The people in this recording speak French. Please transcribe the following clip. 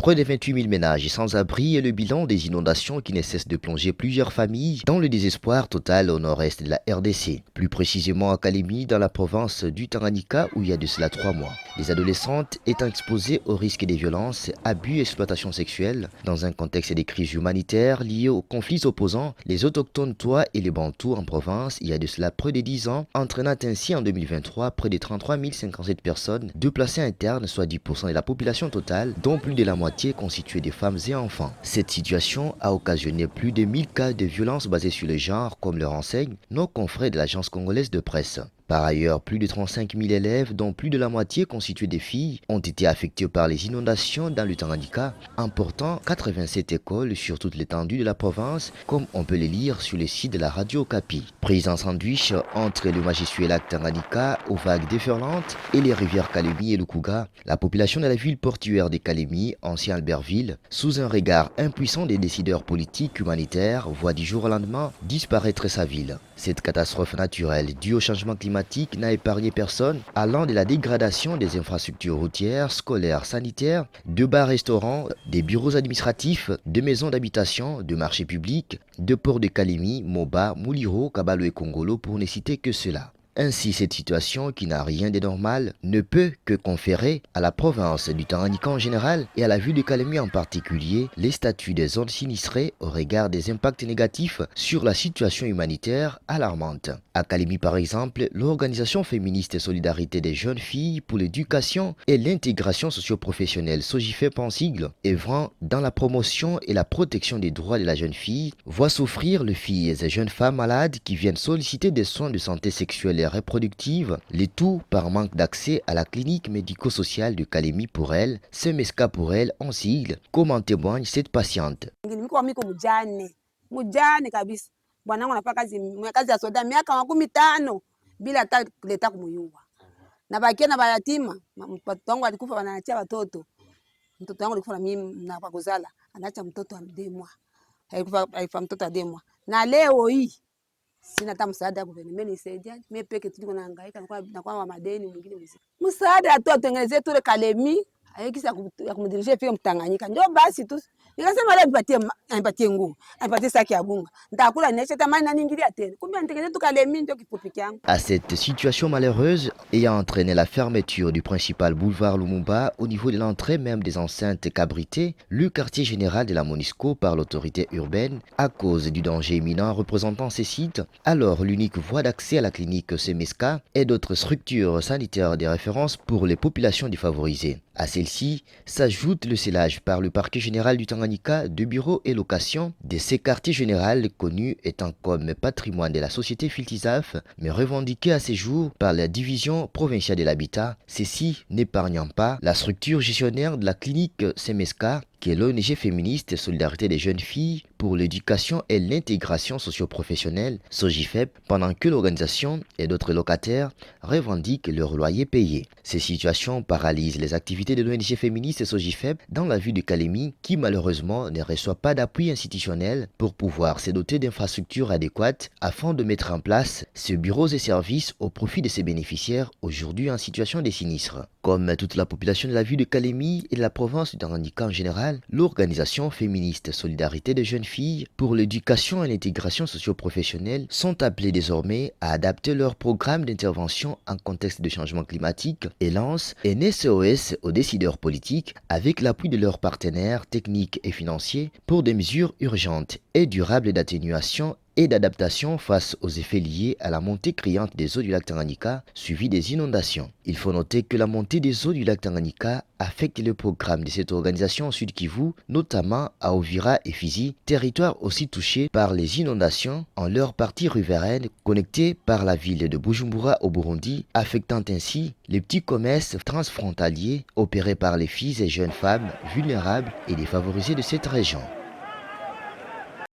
Près de 28 000 ménages sans abri et le bilan des inondations qui ne cessent de plonger plusieurs familles dans le désespoir total au nord-est de la RDC. Plus précisément à Kalemi, dans la province du Tanganyika, où il y a de cela 3 mois. Les adolescentes étant exposées au risque des violences, abus et exploitation sexuelle, dans un contexte des crises humanitaires liées aux conflits opposant les autochtones Tois et les Bantous en province, il y a de cela près de 10 ans, entraînant ainsi en 2023 près de 33 057 personnes déplacées internes, soit 10% de la population totale, dont plus de la moitié constituée de femmes et enfants. Cette situation a occasionné plus de 1000 cas de violences basées sur le genre, comme le renseignent nos confrères de l'agence congolaise de presse. Par ailleurs, plus de 35 000 élèves, dont plus de la moitié constitués de filles, ont été affectés par les inondations dans le Tanganyika, emportant 87 écoles sur toute l'étendue de la province, comme on peut les lire sur le site de la radio Okapi. Prise en sandwich entre le majestueux lac Tanganyika aux vagues déferlantes et les rivières Kalemi et Lukuga, la population de la ville portuaire de Kalemi, ancien Albertville, sous un regard impuissant des décideurs politiques humanitaires, voit du jour au lendemain disparaître sa ville. Cette catastrophe naturelle due au changement climatique n'a épargné personne, allant de la dégradation des infrastructures routières, scolaires, sanitaires, de bars-restaurants, des bureaux administratifs, de maisons d'habitation, de marchés publics, de ports de Kalemi, Moba, Muliro, Kabalo et Kongolo pour ne citer que cela. Ainsi, cette situation, qui n'a rien de normal, ne peut que conférer à la province du Tanganyika en général et à la ville de Kalemi en particulier les statuts des zones sinistrées au regard des impacts négatifs sur la situation humanitaire alarmante. À Kalemi par exemple, l'organisation féministe Solidarité des jeunes filles pour l'éducation et l'intégration socio-professionnelle SOGIFEP en sigle, œuvrant dans la promotion et la protection des droits de la jeune fille, voit souffrir les filles et jeunes femmes malades qui viennent solliciter des soins de santé sexuelle et reproductive, le tout par manque d'accès à la clinique médico-sociale de Kalemi pour elle, Semeska pour elle en sigle, comme en témoigne cette patiente. Mujane kabisa. Bwanangu anafanya kazi ya soda miaka 15 bila hata kuleta kumuyua. Na bakia na bayatima, mtoto wangu alikufa wanaacha watoto. Mtoto wangu alikufa na mimi na kwa kuzala, anaacha mtoto amdemwa. Alikufa mtoto ademwa. Na leo hii sina hata msaada wa gouvernement nisaidia. Mimi peke tu niko nahangaika na kwa madeni mwingine mzee. Msaada tu atengenezee tu Kalemi, haikisa ya kumdirishia fika Mtanganyika. Ndio basi tu. Nikasema leo nipatie nguo, nipatie saki ya bunga. Nitakula niache tamani na ningilia tena. Kumbe nitengeneze tu Kalemi ndio kifupi changu. À cette situation malheureuse ayant entraîné la fermeture du principal boulevard Lumumba au niveau de l'entrée même des enceintes cabritées, le quartier général de la MONUSCO par l'autorité urbaine à cause du danger imminent représentant ces sites, alors l'unique voie d'accès à la clinique Semeska et d'autres structures sanitaires de référence pour les populations défavorisées. À celle-ci s'ajoute le scellage par le parquet général du Tanganyika de bureaux et locations de ces quartiers généraux connus étant comme patrimoine de la société Filtizaf, mais revendiqués à ces jours par la division provinciale de l'habitat, ceci n'épargnant pas la structure gestionnaire de la clinique Semeska, qui est l'ONG féministe Solidarité des jeunes filles pour l'éducation et l'intégration socio-professionnelle, SOGIFEP, pendant que l'organisation et d'autres locataires revendiquent leur loyer payé. Ces situations paralysent les activités de l'ONG féministe SOGIFEP dans la ville de Kalemi, qui malheureusement ne reçoit pas d'appui institutionnel pour pouvoir se doter d'infrastructures adéquates afin de mettre en place ces bureaux et services au profit de ses bénéficiaires aujourd'hui en situation de sinistre. Comme toute la population de la ville de Kalemi et de la province du Tanganyika en général, l'organisation féministe Solidarité des jeunes filles pour l'éducation et l'intégration socio-professionnelle sont appelées désormais à adapter leur programme d'intervention en contexte de changement climatique et lancent un SOS aux décideurs politiques avec l'appui de leurs partenaires techniques et financiers pour des mesures urgentes et durables d'atténuation et d'adaptation face aux effets liés à la montée criante des eaux du lac Tanganyika suivie des inondations. Il faut noter que la montée des eaux du lac Tanganyika affecte le programme de cette organisation au Sud Kivu, notamment à Uvira et Fizi, territoires aussi touchés par les inondations en leur partie riveraine connectée par la ville de Bujumbura au Burundi, affectant ainsi les petits commerces transfrontaliers opérés par les filles et jeunes femmes vulnérables et défavorisées de cette région.